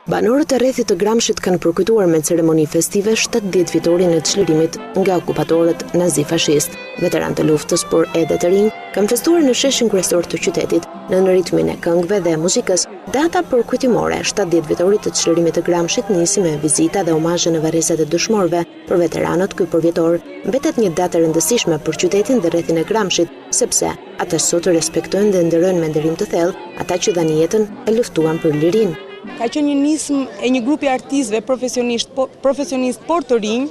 Banorët e rrethit të Gramshit kanë përkujtuar me ceremoni festive 70 vitorin e çlirimit nga okupatorët nazi-fashist. Veterantë të luftës, por edhe të rinj, kanë festuar në sheshin kryesor të qytetit, në ritmin e këngëve dhe muzikës. Data përkujtimore 70 vitorit të çlirimit të Gramshit nisi me vizita dhe omazhe në varrezat e dëshmorëve. Për veteranët, ky përvjetor mbetet një datë e rëndësishme për qytetin dhe rrethin e Gramshit, sepse ata sot respektojnë dhe nderojnë me nderim të thellë ata që dhanë jetën e luftuan për lirinë. Ka qenë një nismë e një grupi artistëve profesionist por të rinj,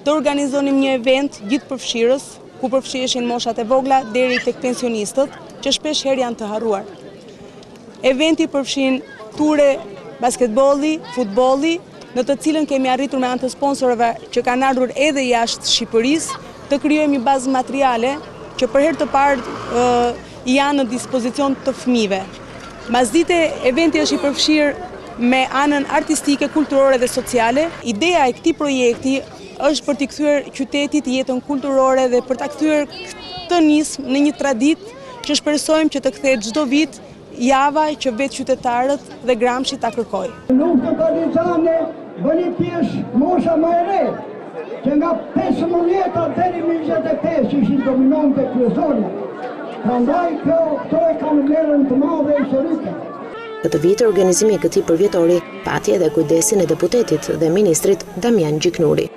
të organizonim një event gjithëpërfshirës, ku përfshiheshin moshat e vogla deri tek pensionistët, që shpesh herë janë të harruar. Eventi përfshin ture basketbolli, futbolli, në të cilën kemi arritur me anë të sponsorëve që kanë ardhur edhe jashtë Shqipërisë, të krijojmë një bazë materiale që për herë të parë janë në dispozicion të fëmijëve. Mbasdite, eventi është i përfshirë me anën artistike, kulturore dhe sociale. Ideja e këtij projekti është për t'i kthyer qytetit jetën kulturore dhe për ta kthyer këtë nismë në një traditë që shpresojmë që të kthehet çdo vit java që vetë qytetarët dhe Gramshi ta kërkojnë. Luftën partizane bëni pjesë mosha më e re, që nga 15 deri në 25 ishin dominonte kryesore. Prandaj këto e kanë vlerën të madhe historike. Këtë vit organizimi i këtij përvjetori pati edhe kujdesin e deputetit dhe ministrit Damian Gjiknuri.